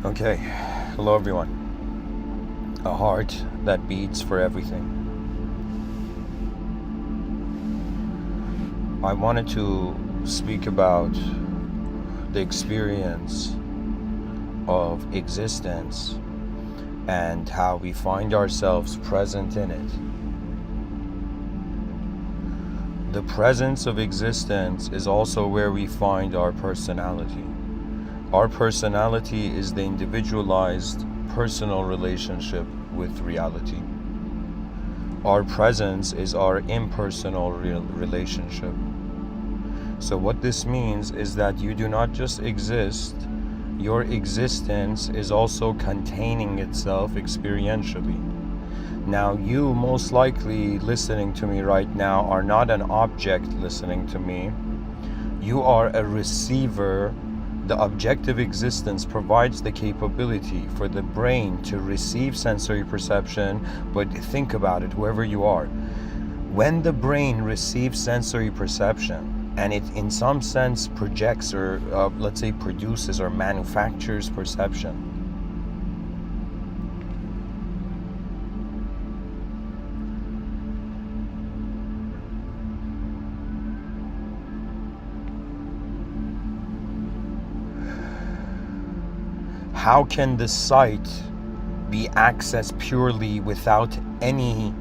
Okay, hello everyone. A heart that beats for everything. I wanted to speak about the experience of existence and how we find ourselves present in it. The presence of existence is also where we find our personality. Our personality is the individualized personal relationship with reality. Our presence is our impersonal relationship. So what this means is that you do not just exist, your existence is also containing itself experientially. Now you most likely listening to me right now are not an object listening to me. You are a receiver. The objective existence provides the capability for the brain to receive sensory perception, but think about it, whoever you are. When the brain receives sensory perception, and it in some sense projects or let's say produces or manufactures perception, how can the sight be accessed purely without any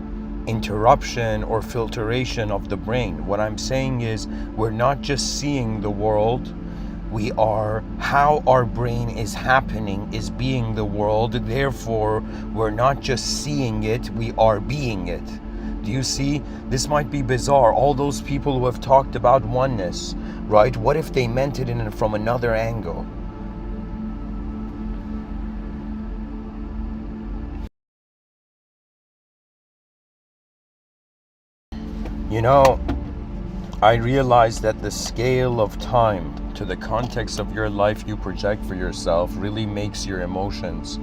interruption or filtration of the brain? What I'm saying is, we're not just seeing the world, we are, how our brain is happening is being the world. Therefore, we're not just seeing it, we are being it. Do you see? This might be bizarre. All those people who have talked about oneness, right? What if they meant it from another angle? You know, I realize that the scale of time to the context of your life you project for yourself really makes your emotions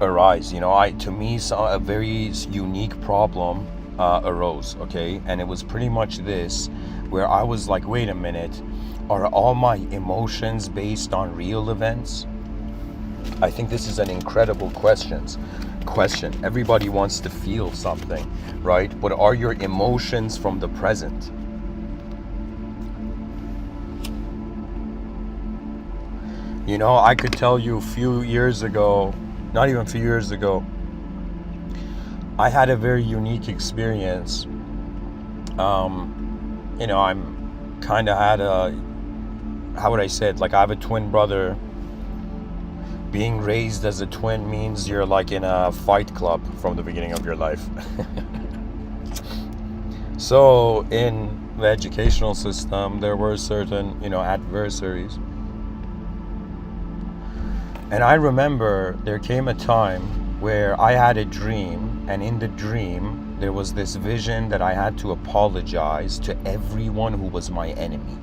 arise. You know, to me, a very unique problem arose, okay? And it was pretty much this, where I was like, wait a minute, are all my emotions based on real events? I think this is an incredible question. Everybody wants to feel something, right? But are your emotions from the present? You know, I could tell you a few years ago, not even a few years ago, I had a very unique experience. You know, I'm kind of had a, how would I say it? Like, I have a twin brother. Being raised as a twin means you're like in a fight club from the beginning of your life. So in the educational system, there were certain, you know, adversaries. And I remember there came a time where I had a dream, and in the dream, there was this vision that I had to apologize to everyone who was my enemy.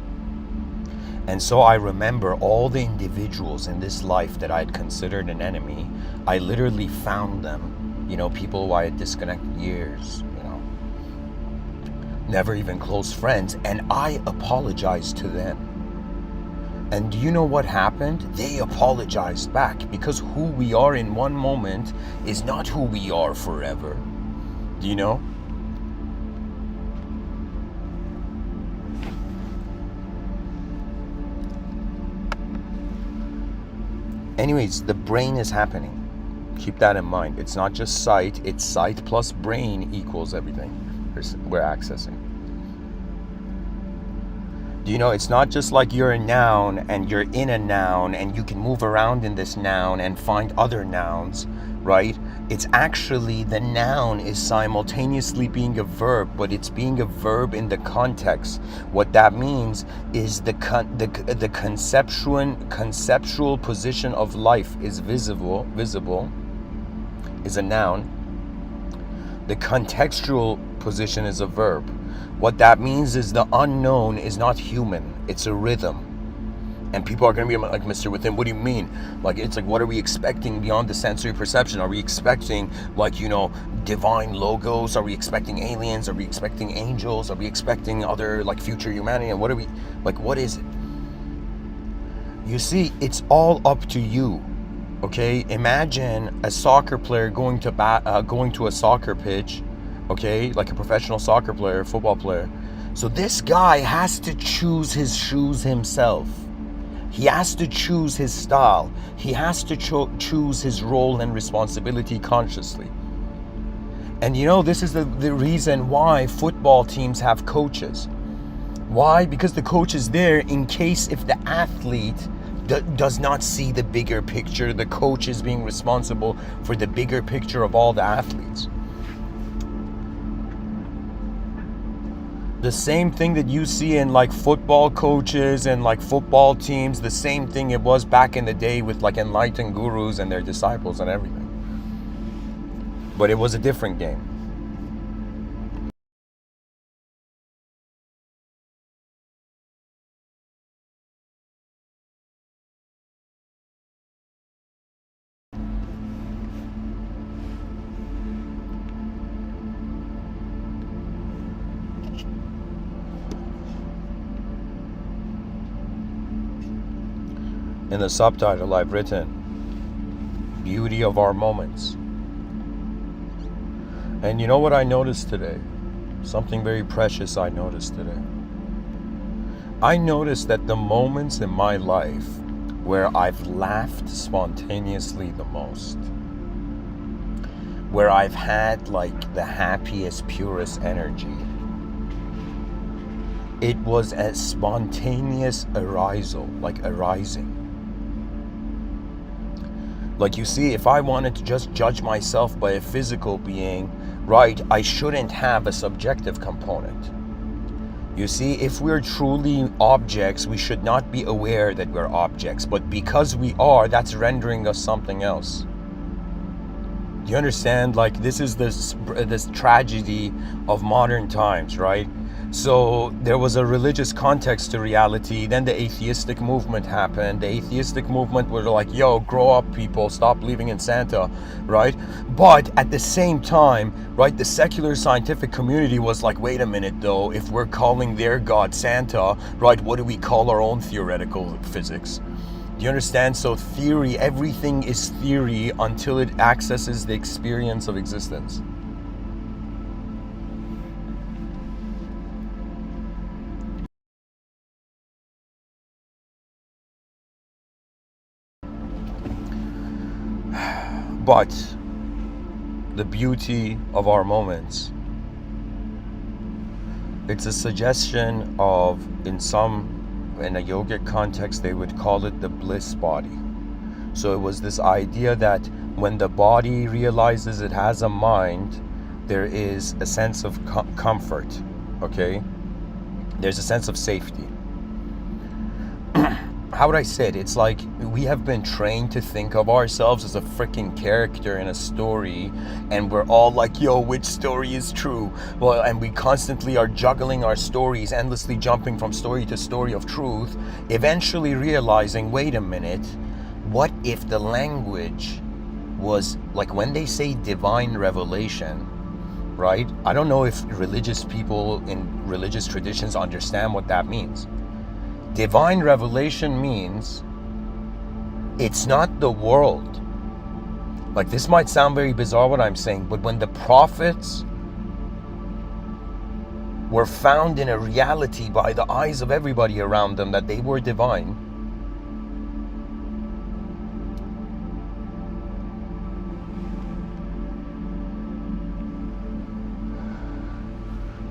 And so I remember all the individuals in this life that I had considered an enemy. I literally found them, you know, people who I had disconnected years, you know, never even close friends, and I apologized to them. And do you know what happened? They apologized back, because who we are in one moment is not who we are forever. Do you know? Anyways, the brain is happening. Keep that in mind. It's not just sight, it's sight plus brain equals everything we're accessing. Do you know, it's not just like you're a noun and you're in a noun and you can move around in this noun and find other nouns, right? It's actually, the noun is simultaneously being a verb, but it's being a verb in the context. What that means is the conceptual position of life is visible is a noun. The contextual position is a verb. What that means is the unknown is not human, it's a rhythm. And people are going to be like, Mr. Within, what do you mean? Like, it's like, what are we expecting beyond the sensory perception? Are we expecting, like, you know, divine logos? Are we expecting aliens? Are we expecting angels? Are we expecting other, like, future humanity? And what are we, like, what is it? You see, it's all up to you. Okay, imagine a soccer player going to a soccer pitch, okay, like a professional soccer player, football player. So this guy has to choose his shoes himself. He has to choose his style. He has to choose his role and responsibility consciously. And you know, this is the reason why football teams have coaches. Why? Because the coach is there in case if the athlete does not see the bigger picture, the coach is being responsible for the bigger picture of all the athletes. The same thing that you see in like football coaches and like football teams, the same thing it was back in the day with like enlightened gurus and their disciples and everything. But it was a different game. In the subtitle I've written, Beauty of Our Moments. And you know what I noticed today? Something very precious I noticed today. I noticed that the moments in my life where I've laughed spontaneously the most, where I've had like the happiest, purest energy, it was a spontaneous arising. Like you see, if I wanted to just judge myself by a physical being, right, I shouldn't have a subjective component. You see, if we're truly objects, we should not be aware that we're objects. But because we are, that's rendering us something else. Do you understand? Like this is this tragedy of modern times, right? So there was a religious context to reality. Then the atheistic movement happened. The atheistic movement were like, yo, grow up people, stop believing in Santa, right? But at the same time, right, the secular scientific community was like, wait a minute though, if we're calling their god Santa, right, what do we call our own theoretical physics? Do you understand? So theory, everything is theory until it accesses the experience of existence. But the beauty of our moments, it's a suggestion of, in a yogic context, they would call it the bliss body. So it was this idea that when the body realizes it has a mind, there is a sense of comfort, okay? There's a sense of safety. How would I say it? It's like we have been trained to think of ourselves as a freaking character in a story, and we're all like, yo, which story is true? Well, and we constantly are juggling our stories, endlessly jumping from story to story of truth, eventually realizing, wait a minute, what if the language was like when they say divine revelation, right? I don't know if religious people in religious traditions understand what that means. Divine revelation means it's not the world. Like this might sound very bizarre what I'm saying, but when the prophets were found in a reality by the eyes of everybody around them that they were divine,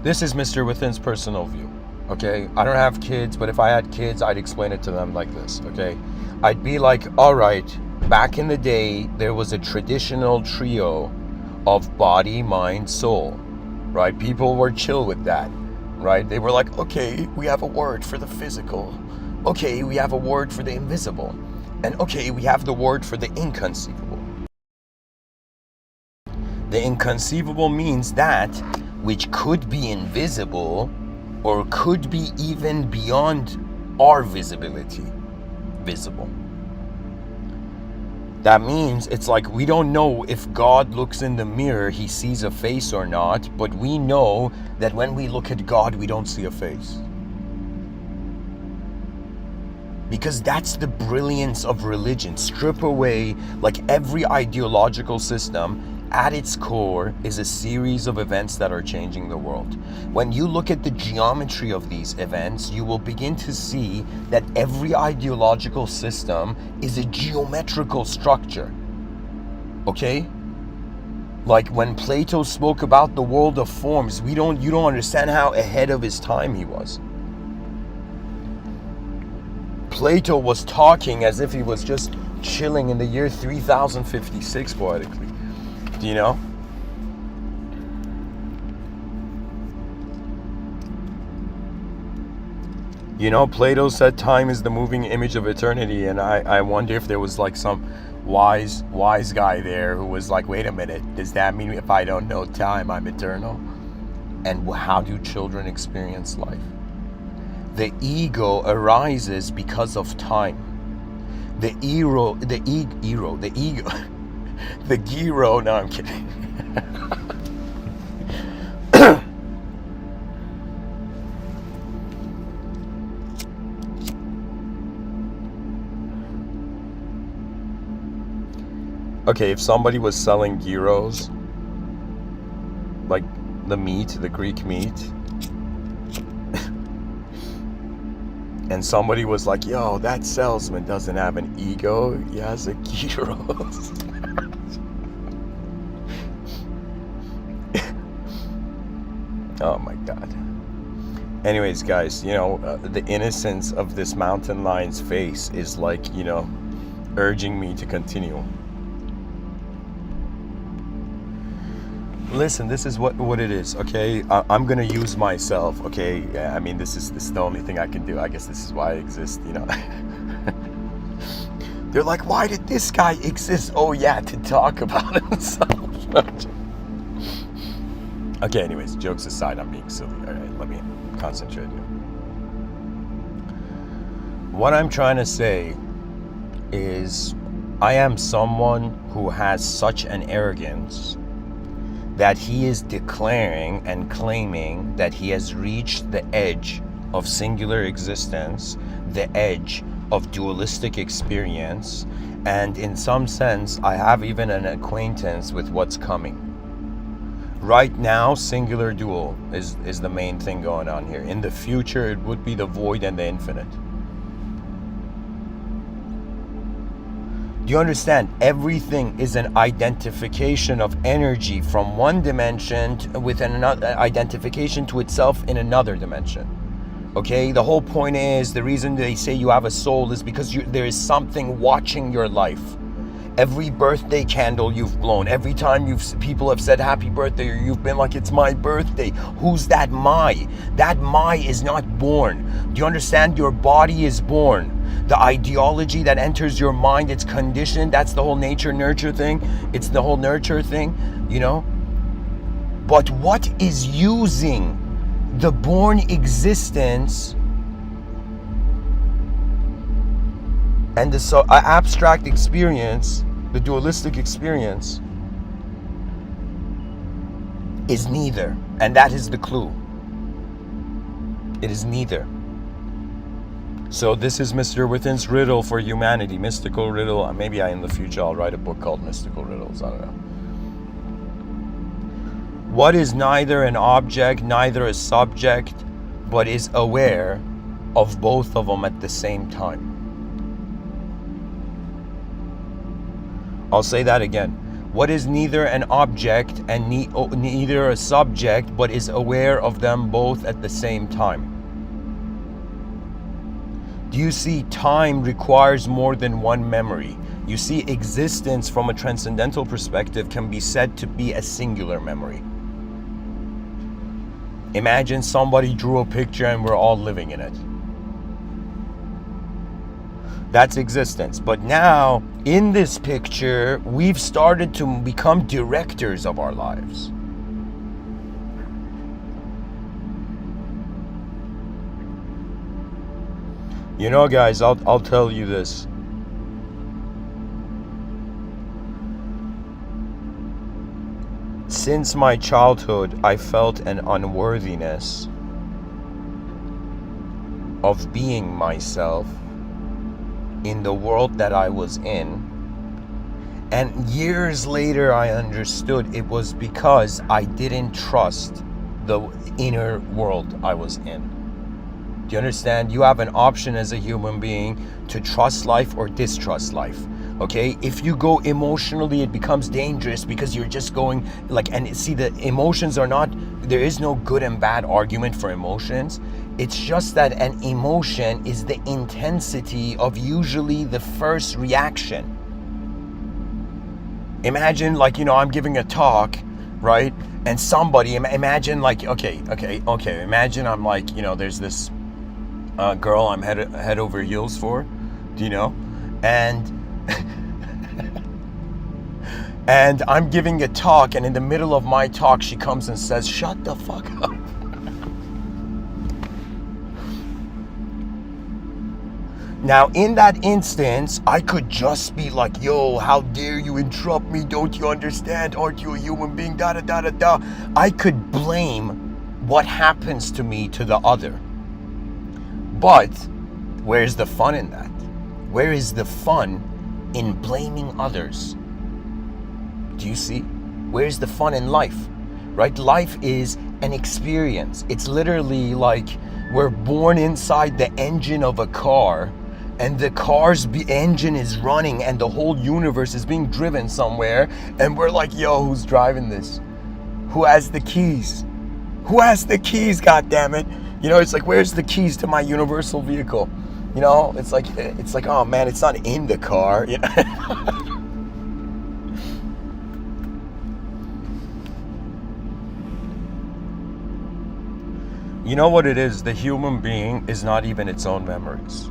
this is Mr. Within's personal view. Okay, I don't have kids, but if I had kids, I'd explain it to them like this, okay? I'd be like, all right, back in the day, there was a traditional trio of body, mind, soul, right? People were chill with that, right? They were like, okay, we have a word for the physical. Okay, we have a word for the invisible. And okay, we have the word for the inconceivable. The inconceivable means that which could be invisible or could be even beyond our visibility, visible. That means it's like we don't know if God looks in the mirror, he sees a face or not, but we know that when we look at God, we don't see a face. Because that's the brilliance of religion. Strip away, like every ideological system, at its core is a series of events that are changing the world. When you look at the geometry of these events, you will begin to see that every ideological system is a geometrical structure. Okay? Like when Plato spoke about the world of forms, you don't understand how ahead of his time he was. Plato was talking as if he was just chilling in the year 3056 poetically. Do you know? You know, Plato said time is the moving image of eternity, and I wonder if there was like some wise guy there who was like, wait a minute, does that mean if I don't know time, I'm eternal? And how do children experience life? The ego arises because of time. The ego, the gyro, no, I'm kidding. Okay, if somebody was selling gyros, like the meat, the Greek meat, and somebody was like, yo, that salesman doesn't have an ego, he has a gyros. Oh my God. Anyways, guys, you know, the innocence of this mountain lion's face is like, you know, urging me to continue. Listen, this is what it is, okay? I'm gonna use myself, okay? I mean, this is the only thing I can do. I guess this is why I exist, you know? They're like, why did this guy exist? Oh yeah, to talk about himself. Okay, anyways, jokes aside, I'm being silly. All right, let me concentrate here. What I'm trying to say is I am someone who has such an arrogance that he is declaring and claiming that he has reached the edge of singular existence, the edge of dualistic experience, and in some sense, I have even an acquaintance with what's coming. Right now, singular dual is the main thing going on here. In the future, it would be the void and the infinite. Do you understand? Everything is an identification of energy from one dimension with another identification to itself in another dimension. Okay? The whole point is, the reason they say you have a soul is because there is something watching your life. Every birthday candle you've blown, every time people have said happy birthday, or you've been like, it's my birthday. Who's that my? That my is not born. Do you understand? Your body is born. The ideology that enters your mind, it's conditioned. That's the whole nature-nurture thing. It's the whole nurture thing, you know? But what is using the born existence and the abstract experience, the dualistic experience, is neither. And that is the clue. It is neither. So this is Mr. Within's riddle for humanity, mystical riddle. Maybe in the future I'll write a book called Mystical Riddles, I don't know. What is neither an object, neither a subject, but is aware of both of them at the same time? I'll say that again. What is neither an object and neither a subject, but is aware of them both at the same time? Do you see, time requires more than one memory? You see, existence from a transcendental perspective can be said to be a singular memory. Imagine somebody drew a picture and we're all living in it. That's existence. But now, in this picture, we've started to become directors of our lives. You know, guys, I'll tell you this. Since my childhood, I felt an unworthiness of being myself in the world that I was in. And years later, I understood it was because I didn't trust the inner world I was in. Do you understand? You have an option as a human being to trust life or distrust life. Okay? If you go emotionally, it becomes dangerous because you're just going like, and see, the emotions are not, there is no good and bad argument for emotions. It's just that an emotion is the intensity of usually the first reaction. Imagine like, I'm giving a talk, right? And somebody, imagine like, okay. Imagine I'm like, there's this girl I'm head over heels for, and and I'm giving a talk, and in the middle of my talk, she comes and says, "Shut the fuck up." Now, in that instance, I could just be like, yo, how dare you interrupt me? Don't you understand? Aren't you a human being? Da da da da da. I could blame what happens to me to the other. But where's the fun in that? Where is the fun in blaming others? Do you see? Where's the fun in life? Right? Life is an experience. It's literally like we're born inside the engine of a car, and the car's engine is running and the whole universe is being driven somewhere, and we're like, yo, who's driving this? Who has the keys? Who has the keys, goddammit? It's like, where's the keys to my universal vehicle? It's like, oh man, it's not in the car. You know what it is? The human being is not even its own memories.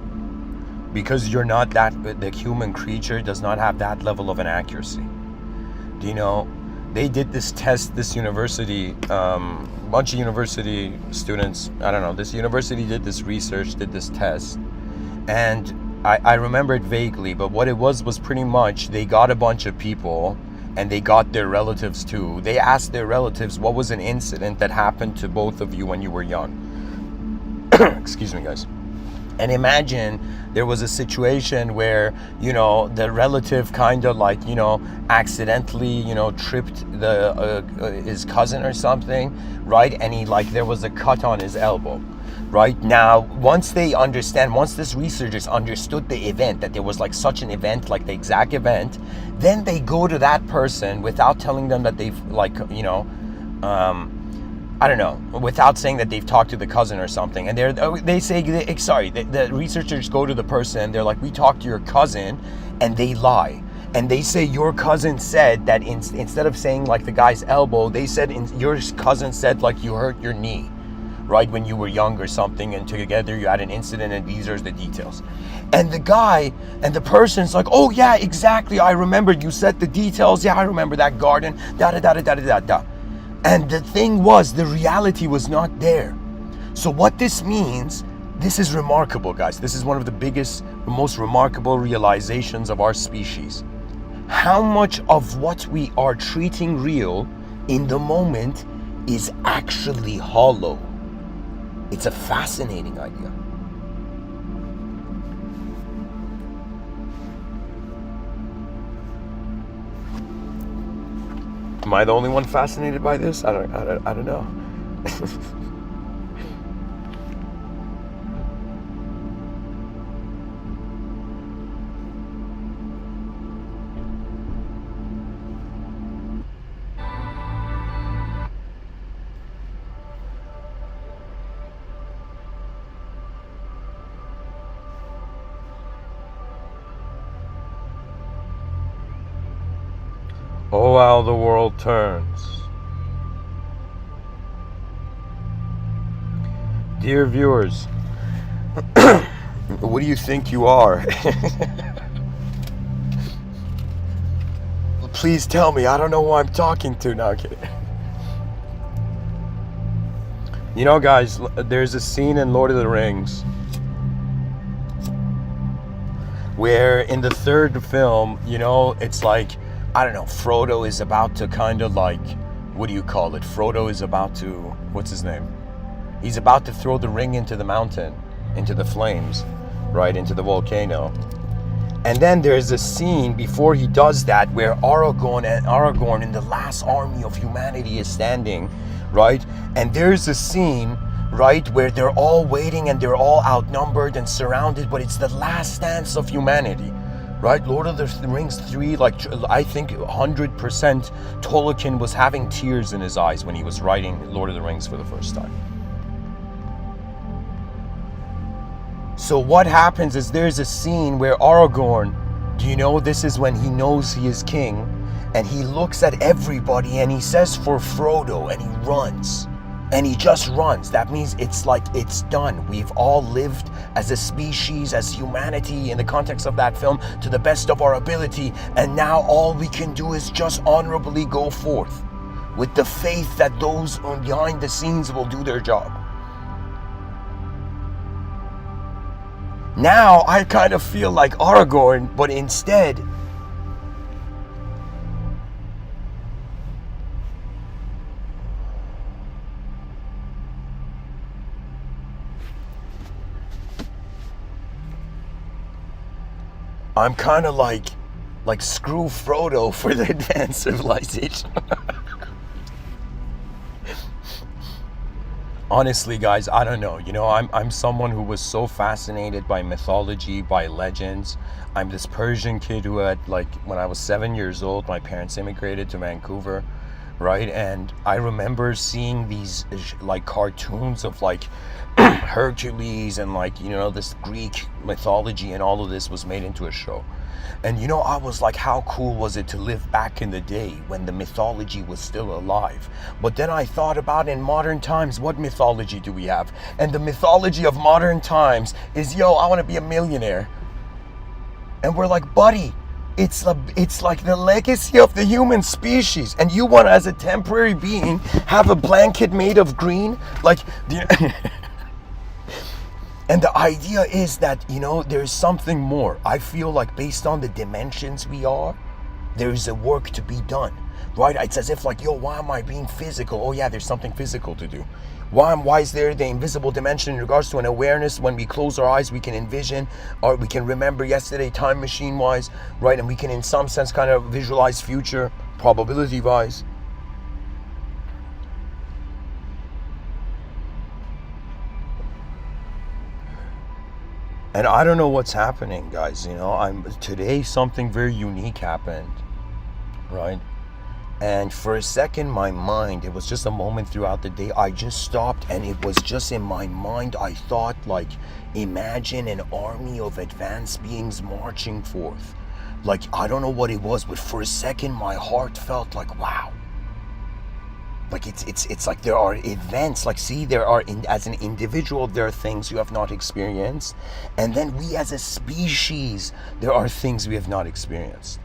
Because you're not the human creature does not have that level of an accuracy. Do you know? They did this test, this university, bunch of university students, I don't know, this university did this research, did this test. And I remember it vaguely, but what it was pretty much, they got a bunch of people and they got their relatives too. They asked their relatives, what was an incident that happened to both of you when you were young? Excuse me, guys. And imagine there was a situation where, the relative kind of like, accidentally, tripped his cousin or something, right? And there was a cut on his elbow, right? Now, once this researchers understood the event, that there was like such an event, like the exact event, then they go to that person without telling them that they've I don't know, without saying that they've talked to the cousin or something, and the researchers go to the person, they're like, we talked to your cousin, and they lie, and they say your cousin said that instead of saying like the guy's elbow, they said your cousin said like you hurt your knee, right, when you were young or something, and together you had an incident, and these are the details. And the person's like, oh yeah, exactly, I remember, you said the details, yeah, I remember that garden, da da da da da da da. And the thing was, the reality was not there. So what this means, this is remarkable, guys. This is one of the biggest, most remarkable realizations of our species. How much of what we are treating real in the moment is actually hollow. It's a fascinating idea. Am I the only one fascinated by this? I don't know. Oh, how the world turns. Dear viewers, what do you think you are? Please tell me. I don't know who I'm talking to. No, I'm kidding. Guys, there's a scene in Lord of the Rings where in the third film, it's like, I don't know, Frodo is about to kind of like, what do you call it? Frodo is about to, what's his name? He's about to throw the ring into the mountain, into the flames, right, into the volcano. And then there's a scene before he does that where Aragorn in the last army of humanity is standing, right? And there's a scene, right, where they're all waiting and they're all outnumbered and surrounded, but it's the last stance of humanity, right? Lord of the Rings 3, like, I think 100% Tolkien was having tears in his eyes when he was writing Lord of the Rings for the first time. So what happens is there's a scene where Aragorn, do you know, this is when he knows he is king, and he looks at everybody and he says for Frodo, and he runs. And he just runs. That means it's like it's done. We've all lived as a species, as humanity, in the context of that film, to the best of our ability, and now all we can do is just honorably go forth with the faith that those behind the scenes will do their job. Now I kind of feel like Aragorn, but instead I'm kind of like screw Frodo for the advanced civilization. Honestly, guys, I don't know. You know, I'm someone who was so fascinated by mythology, by legends. I'm this Persian kid who had, like, when I was 7 years old, my parents immigrated to Vancouver, right? And I remember seeing these, like, cartoons of, like, Hercules and, like, you know, this Greek mythology, and all of this was made into a show. And, you know, I was like, how cool was it to live back in the day when the mythology was still alive? But then I thought about, in modern times, what mythology do we have? And the mythology of modern times is, yo, I want to be a millionaire. And we're like, buddy, it's like the legacy of the human species. And you want to, as a temporary being, have a blanket made of green? Like, and the idea is that, you know, there's something more. I feel like based on the dimensions we are, there's a work to be done, right? It's as if like, yo, why am I being physical? Oh yeah, there's something physical to do. Why is there the invisible dimension in regards to an awareness? When we close our eyes, we can envision, or we can remember yesterday time machine wise, right? And we can in some sense kind of visualize future probability wise. And I don't know what's happening, guys. You know, today something very unique happened, right? And for a second, my mind, it was just a moment throughout the day, I just stopped, and it was just in my mind, I thought, like, imagine an army of advanced beings marching forth. Like, I don't know what it was, but for a second, my heart felt like, wow. Like it's like there are events, like, see, there are, as an individual, there are things you have not experienced, and then we as a species, there are things we have not experienced.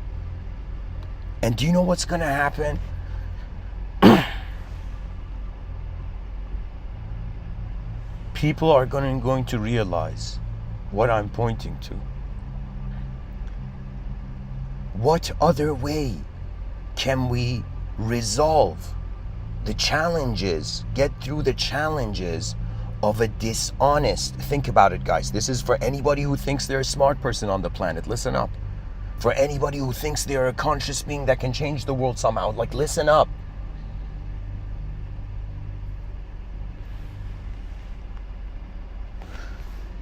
And do you know what's going to happen? People are going to realize what I'm pointing to. What other way can we resolve the challenges, get through the challenges of a dishonest, think about it, guys, this is for anybody who thinks they're a smart person on the planet, listen up. For anybody who thinks they're a conscious being that can change the world somehow, like, listen up.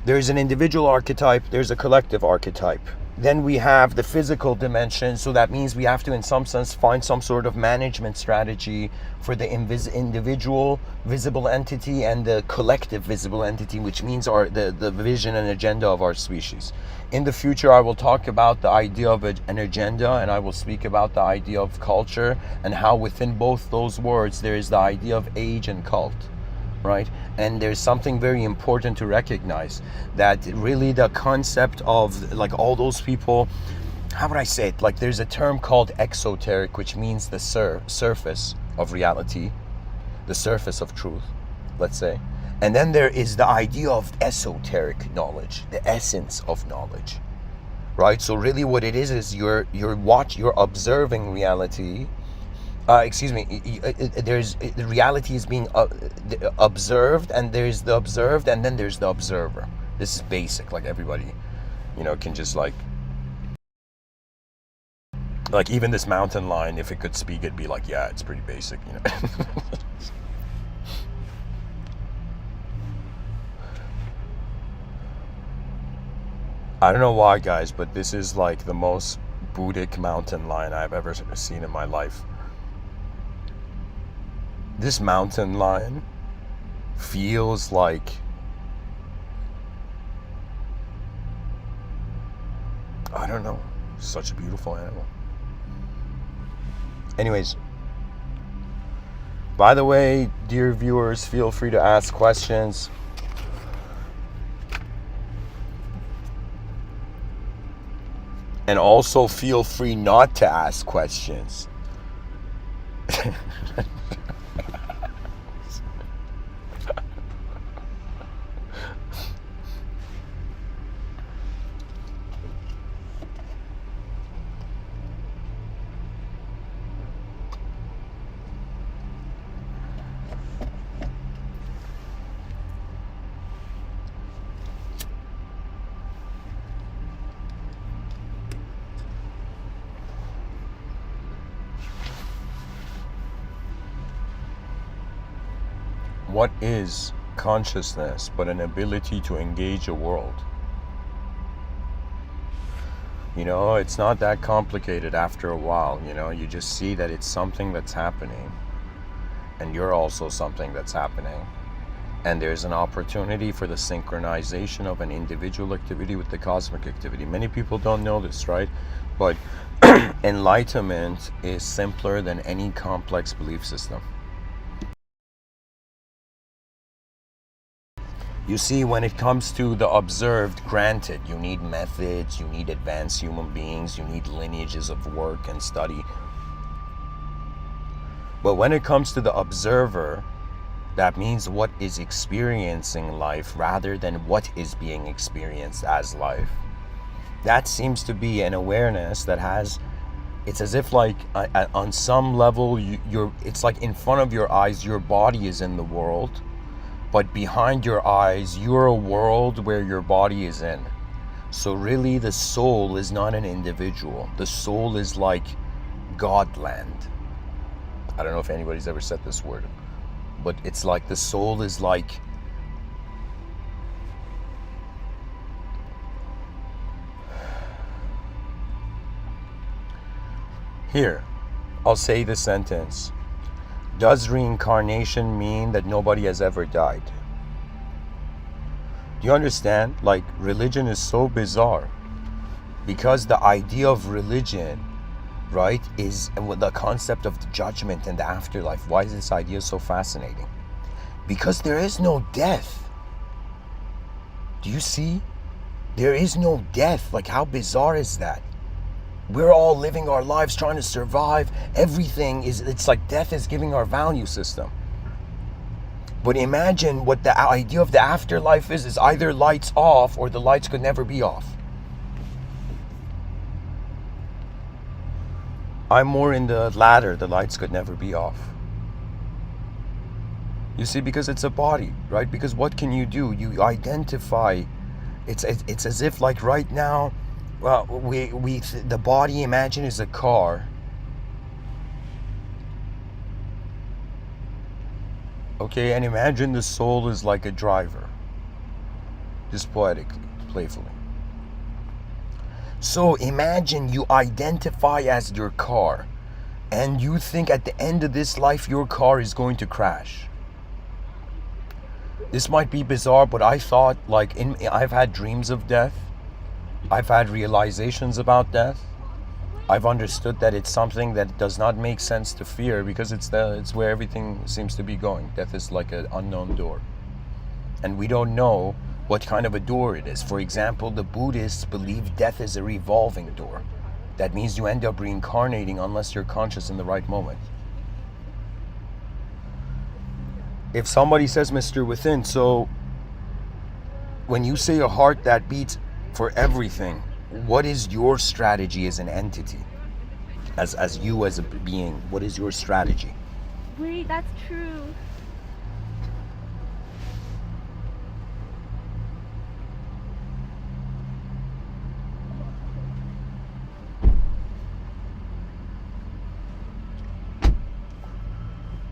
There's an individual archetype, there's a collective archetype. Then we have the physical dimension, so that means we have to, in some sense, find some sort of management strategy for the individual visible entity and the collective visible entity, which means the vision and agenda of our species. In the future, I will talk about the idea of an agenda, and I will speak about the idea of culture, and how within both those words there is the idea of age and cult. Right? And there's something very important to recognize, that really the concept of, like, all those people, how would I say it? Like, there's a term called exoteric, which means the surface of reality, the surface of truth, let's say. And then there is the idea of esoteric knowledge, the essence of knowledge, right? So really what it is you're observing reality. There's reality is being observed, and there's the observed, and then there's the observer. This is basic, like, everybody, you know, can just, like, Like even this mountain lion, if it could speak, it'd be like, yeah, it's pretty basic, you know. I don't know why, guys, but this is like the most Buddhic mountain lion I've ever seen in my life. This mountain lion feels like, I don't know, such a beautiful animal. Anyways, by the way, dear viewers, feel free to ask questions. And also feel free not to ask questions. What is consciousness but an ability to engage a world? You know, it's not that complicated after a while, you know, you just see that it's something that's happening, and you're also something that's happening. And there's an opportunity for the synchronization of an individual activity with the cosmic activity. Many people don't know this, right? But enlightenment is simpler than any complex belief system. You see, when it comes to the observed, granted, you need methods, you need advanced human beings, you need lineages of work and study. But when it comes to the observer, that means what is experiencing life rather than what is being experienced as life. That seems to be an awareness that has, it's as if like on some level, it's like in front of your eyes, your body is in the world. But behind your eyes, you're a world where your body is in. So really the soul is not an individual. The soul is like Godland. I don't know if anybody's ever said this word, but it's like the soul is like, here, I'll say the sentence. Does reincarnation mean that nobody has ever died? Do you understand? Like, religion is so bizarre because the idea of religion, right, is the concept of the judgment and the afterlife. Why is this idea so fascinating? Because there is no death. Do you see? There is no death. Like, how bizarre is that? We're all living our lives trying to survive. Everything is, it's like death is giving our value system. But imagine what the idea of the afterlife is either lights off or the lights could never be off. I'm more in the latter, the lights could never be off. You see, because it's a body, right? Because what can you do? You identify, it's as if like right now, well, the body, imagine, is a car. Okay, and imagine the soul is like a driver. Just poetically, playfully. So imagine you identify as your car, and you think at the end of this life your car is going to crash. This might be bizarre, but I thought, like, I've had dreams of death. I've had realizations about death. I've understood that it's something that does not make sense to fear because it's where everything seems to be going. Death is like an unknown door. And we don't know what kind of a door it is. For example, the Buddhists believe death is a revolving door. That means you end up reincarnating unless you're conscious in the right moment. If somebody says, Mr. Within, so when you say a heart that beats for everything, what is your strategy as an entity? As you as a being, what is your strategy? Wait, that's true.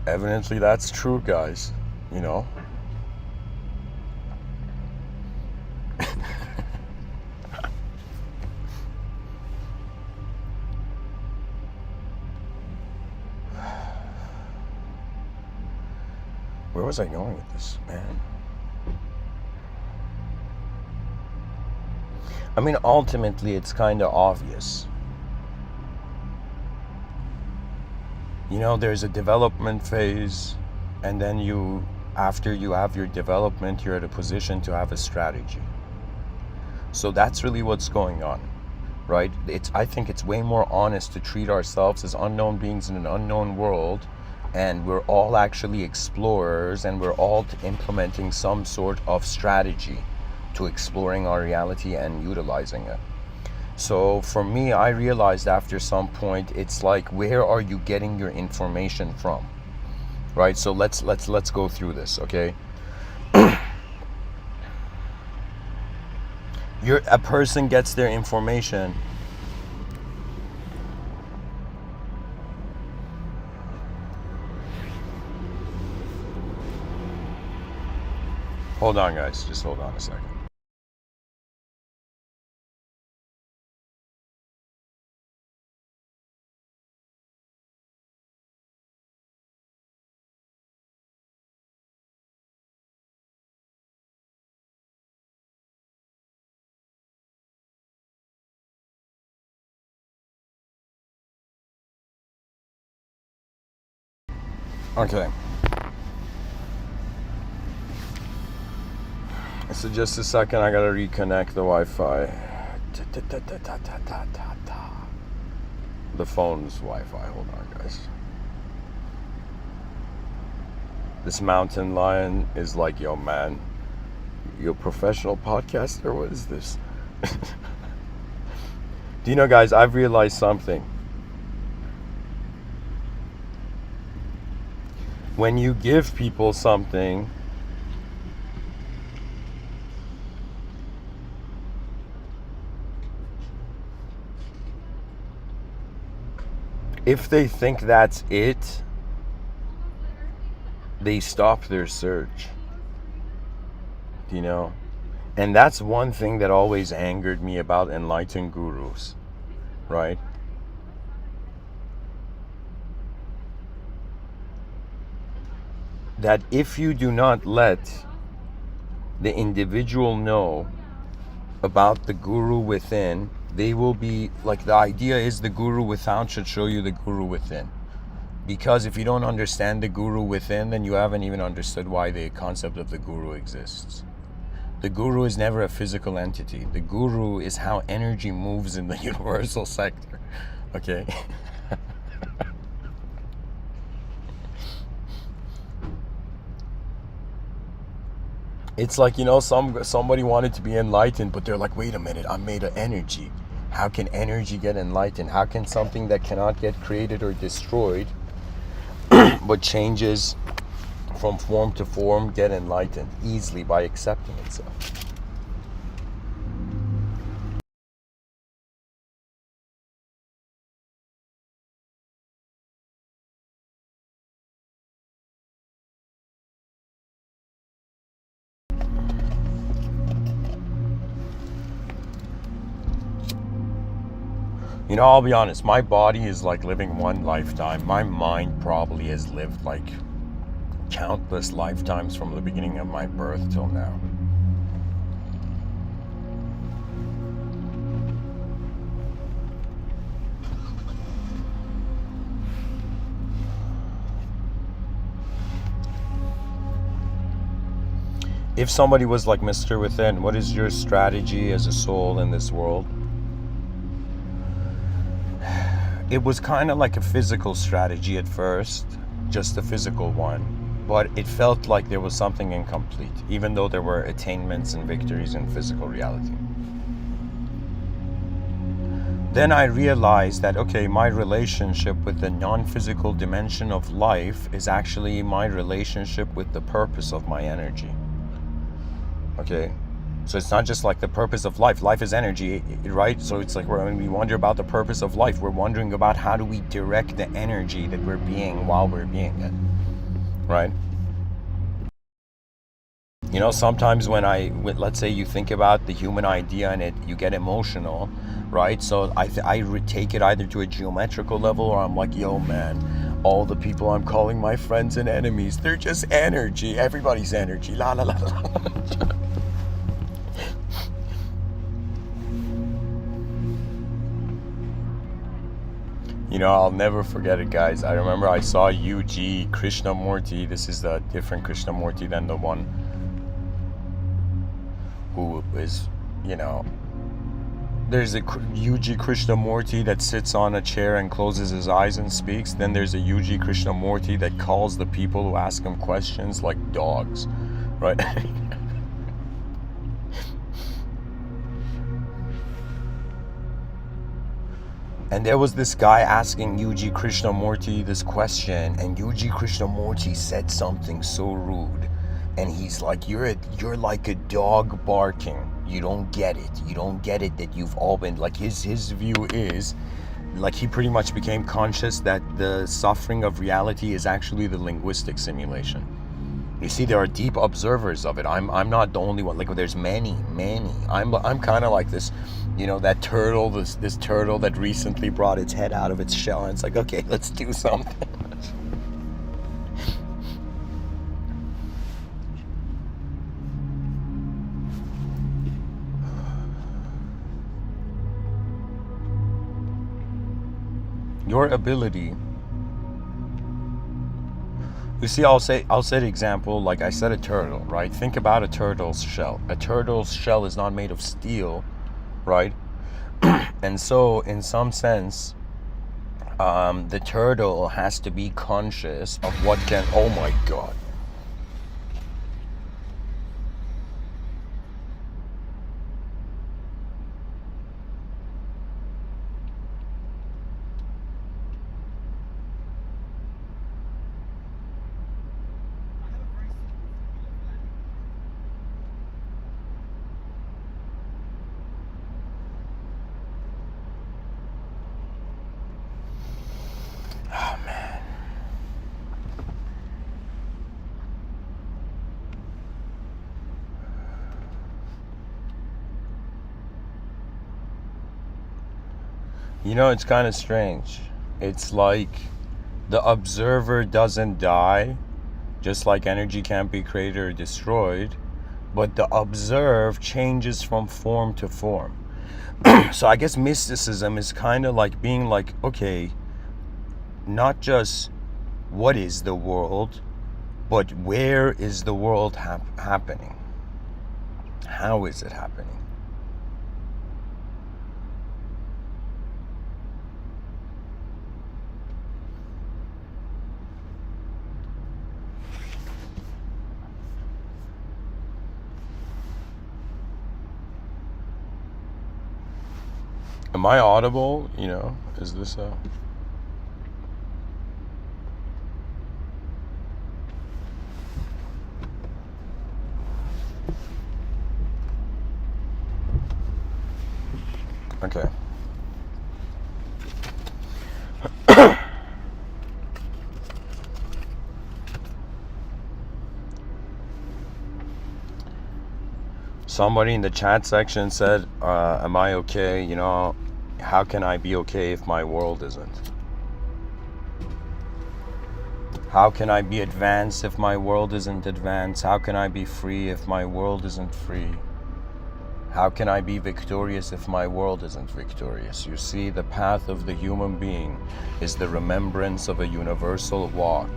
Evidently that's true, guys. You know? Where was I going with this, man? I mean, ultimately, it's kind of obvious. You know, there's a development phase, and then after you have your development, you're at a position to have a strategy. So that's really what's going on, right? I think it's way more honest to treat ourselves as unknown beings in an unknown world, and we're all actually explorers, and we're all implementing some sort of strategy to exploring our reality and utilizing it. So for me, I realized after some point, it's like, where are you getting your information from, right? So let's go through this, okay? A person gets their information. Hold on, guys. Just hold on a second. Okay. So just a second, I gotta reconnect the Wi-Fi. The phone's Wi-Fi. Hold on, guys. This mountain lion is like, yo, man, you a professional podcaster? What is this? Do you know, guys, I've realized something. When you give people something, if they think that's it, they stop their search. You know? And that's one thing that always angered me about enlightened gurus, right? That if you do not let the individual know about the guru within, they will be like, the idea is the guru without should show you the guru within. Because if you don't understand the guru within, then you haven't even understood why the concept of the guru exists. The guru is never a physical entity. The guru is how energy moves in the universal sector. Okay? It's like, you know, somebody wanted to be enlightened, but they're like, wait a minute, I'm made of energy. How can energy get enlightened? How can something that cannot get created or destroyed, but changes from form to form, get enlightened easily by accepting itself? You know, I'll be honest, my body is like living one lifetime. My mind probably has lived like countless lifetimes from the beginning of my birth till now. If somebody was like, Mr. Within, what is your strategy as a soul in this world? It was kind of like a physical strategy at first, just a physical one. But it felt like there was something incomplete, even though there were attainments and victories in physical reality. Then I realized that, okay, my relationship with the non-physical dimension of life is actually my relationship with the purpose of my energy. Okay? So it's not just like the purpose of life. Life is energy, right? So it's like when we wonder about the purpose of life, we're wondering about how do we direct the energy that we're being while we're being it. right? You know, sometimes let's say you think about the human idea and you get emotional, right? So I take it either to a geometrical level, or I'm like, yo, man, all the people I'm calling my friends and enemies, they're just energy. Everybody's energy. La la la la. You know, I'll never forget it, guys. I remember I saw UG Krishnamurti. This is a different Krishnamurti than the one who is, you know, there's a UG Krishnamurti that sits on a chair and closes his eyes and speaks. Then there's a UG Krishnamurti that calls the people who ask him questions like dogs, right? And there was this guy asking UG Krishnamurti this question, and UG Krishnamurti said something so rude. And he's like, you're like a dog barking. You don't get it. You don't get it that you've all been, like, his view is, like, he pretty much became conscious that the suffering of reality is actually the linguistic simulation. You see, there are deep observers of it. I'm not the only one. Like, there's many. I'm kind of like this, you know, that turtle, this turtle that recently brought its head out of its shell, and it's like, okay, let's do something. Your ability. You see, I'll say the example, like I said, a turtle, right? Think about a turtle's shell. A turtle's shell is not made of steel, right? And so, in some sense, the turtle has to be conscious of what can. Oh my God. Oh man. You know, it's kind of strange. It's like the observer doesn't die, just like energy can't be created or destroyed, but the observed changes from form to form. So I guess mysticism is kind of like being like, okay, not just what is the world, but where is the world happening? How is it happening? Am I audible? You know, is this a... Okay. Somebody in the chat section said, am I okay? You know, how can I be okay if my world isn't? How can I be advanced if my world isn't advanced? How can I be free if my world isn't free? How can I be victorious if my world isn't victorious? You see, the path of the human being is the remembrance of a universal walk.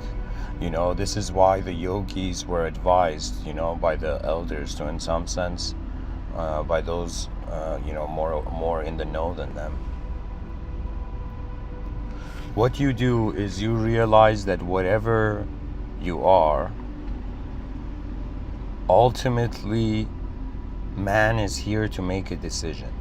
You know, this is why the yogis were advised, you know, by the elders to, in some sense, by those, you know, more in the know than them. What you do is you realize that whatever you are, ultimately, man is here to make a decision.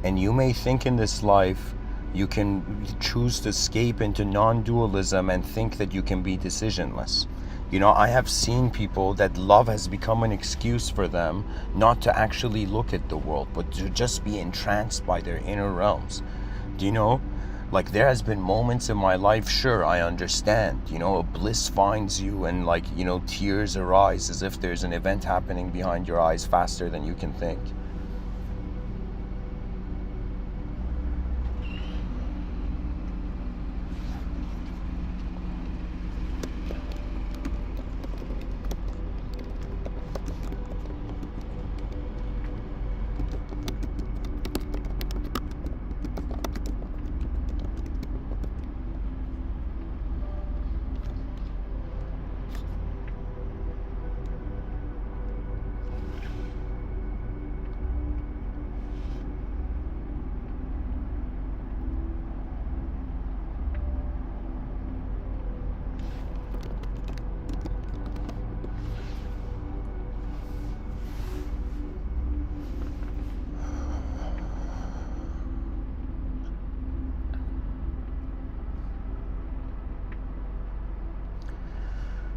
And you may think in this life you can choose to escape into non-dualism and think that you can be decisionless. You know, I have seen people that love has become an excuse for them not to actually look at the world, but to just be entranced by their inner realms. Do you know? Like, there has been moments in my life, sure, I understand, a bliss finds you, and like, tears arise as if there's an event happening behind your eyes faster than you can think.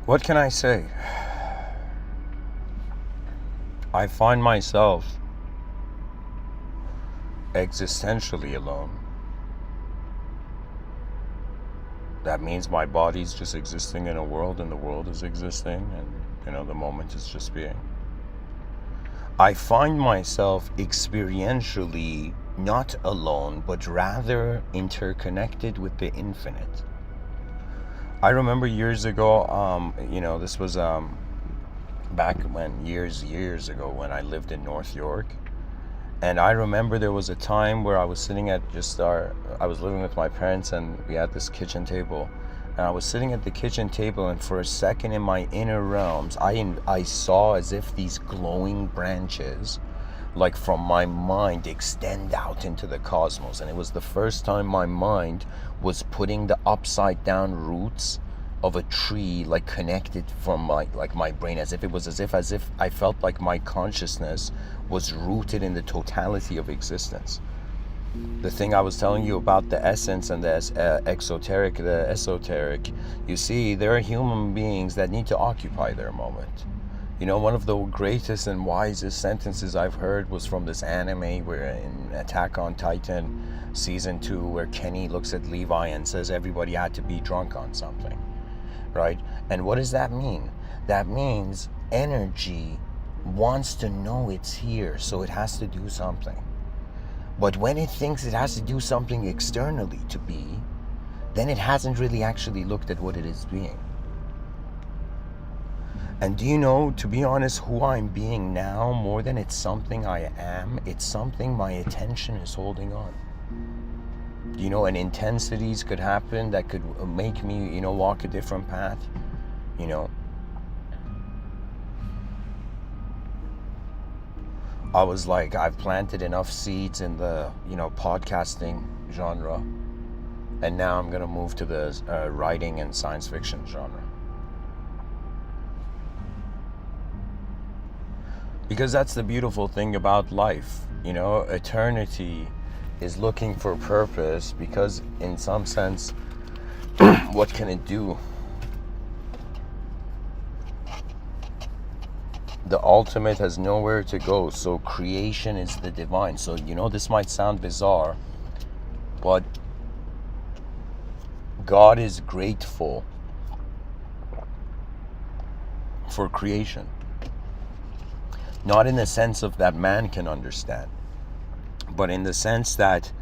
What can I say? I find myself existentially alone. That means my body's just existing in a world, and the world is existing, and the moment is just being. I find myself experientially not alone, but rather interconnected with the infinite. I remember years ago, this was back when, years ago, when I lived in North York. And I remember there was a time where I was sitting at I was living with my parents, and we had this kitchen table. And I was sitting at the kitchen table, and for a second in my inner realms, I saw as if these glowing branches, like from my mind, extend out into the cosmos. And it was the first time my mind was putting the upside down roots of a tree, like connected from my brain, as if I felt like my consciousness was rooted in the totality of existence. The thing I was telling you about the essence and the esoteric, you see, there are human beings that need to occupy their moment. One of the greatest and wisest sentences I've heard was from this anime where in Attack on Titan season 2, where Kenny looks at Levi and says everybody had to be drunk on something, right? And what does that mean? That means energy wants to know it's here, so it has to do something. But when it thinks it has to do something externally to be, then it hasn't really actually looked at what it is being. And do you know, to be honest, who I'm being now, more than it's something I am, it's something my attention is holding on. And intensities could happen that could make me, walk a different path, I was like, I've planted enough seeds in the, podcasting genre, and now I'm going to move to the writing and science fiction genre. Because that's the beautiful thing about life, eternity is looking for purpose, because in some sense, what can it do? The ultimate has nowhere to go, so creation is the divine. So, this might sound bizarre, but God is grateful for creation. Not in the sense of that man can understand, but in the sense that,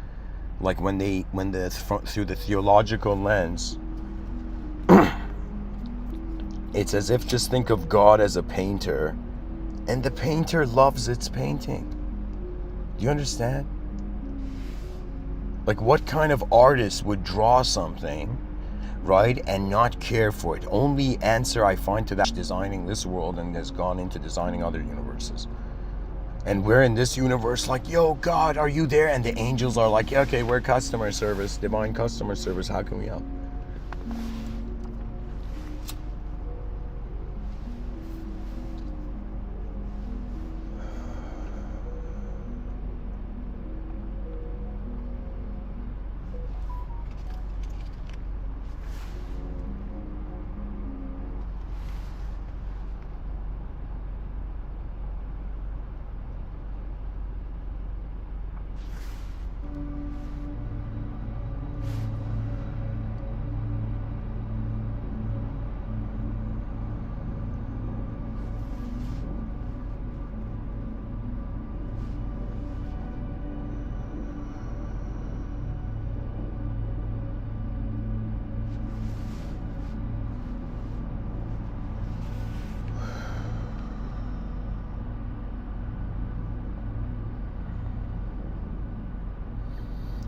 like, through the theological lens, it's as if, just think of God as a painter, and the painter loves its painting. Do you understand? Like, what kind of artist would draw something, right, and not care for it? Only answer I find to that, designing this world and has gone into designing other universes. And we're in this universe like, yo, God, are you there? And the angels are like, yeah, okay, we're customer service, divine customer service, how can we help?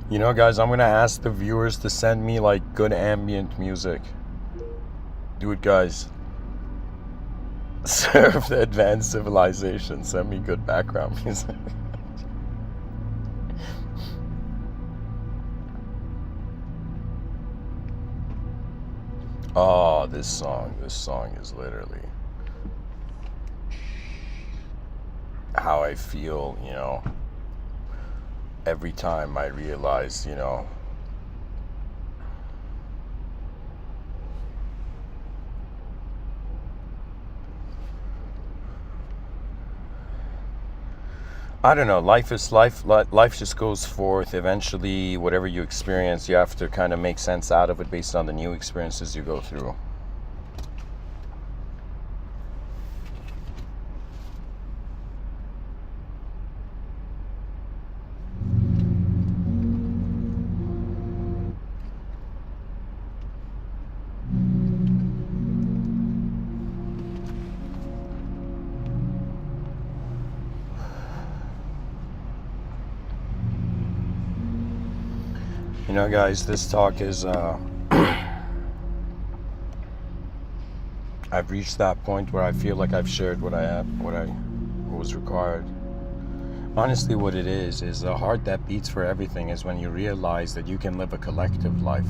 You know, guys, I'm gonna ask the viewers to send me like good ambient music. Do it, guys. Serve the advanced civilization. Send me good background music. Oh, this song is literally how I feel, you know, every time I realize, you know, I don't know, life is life. Life just goes forth. Eventually, whatever you experience, you have to kind of make sense out of it based on the new experiences you go through. You know, guys, this talk is, I've reached that point where I feel like I've shared what what was required. Honestly, what it is the heart that beats for everything is when you realize that you can live a collective life,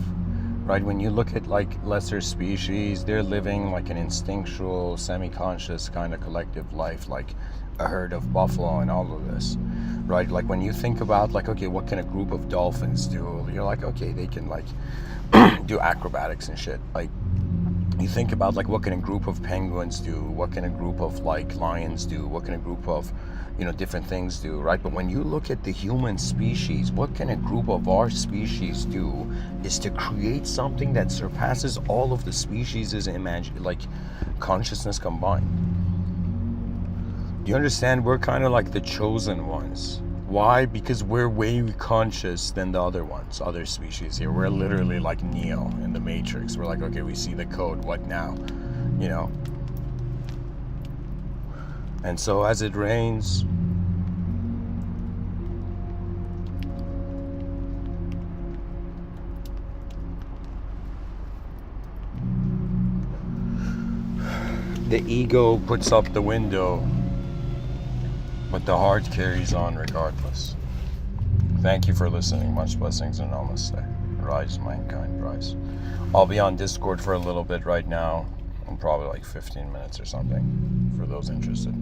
right? When you look at like lesser species, they're living like an instinctual, semi-conscious kind of collective life, like a herd of buffalo and all of this, right? Like when you think about like, okay, what can a group of dolphins do? You're like, okay, they can like do acrobatics and shit. Like you think about like what can a group of penguins do? What can a group of like lions do? What can a group of, you know, different things do, right? But when you look at the human species, what can a group of our species do is to create something that surpasses all of the species' like consciousness combined. Do you understand? We're kind of like the chosen ones. Why? Because we're way conscious than the other ones, other species here. We're literally like Neo in the Matrix. We're like, okay, we see the code, what now? You know? And so as it rains, the ego puts up the window, but the heart carries on regardless. Thank you for listening. Much blessings and namaste. Rise, mankind, rise. I'll be on Discord for a little bit right now. I'm probably like 15 minutes or something for those interested.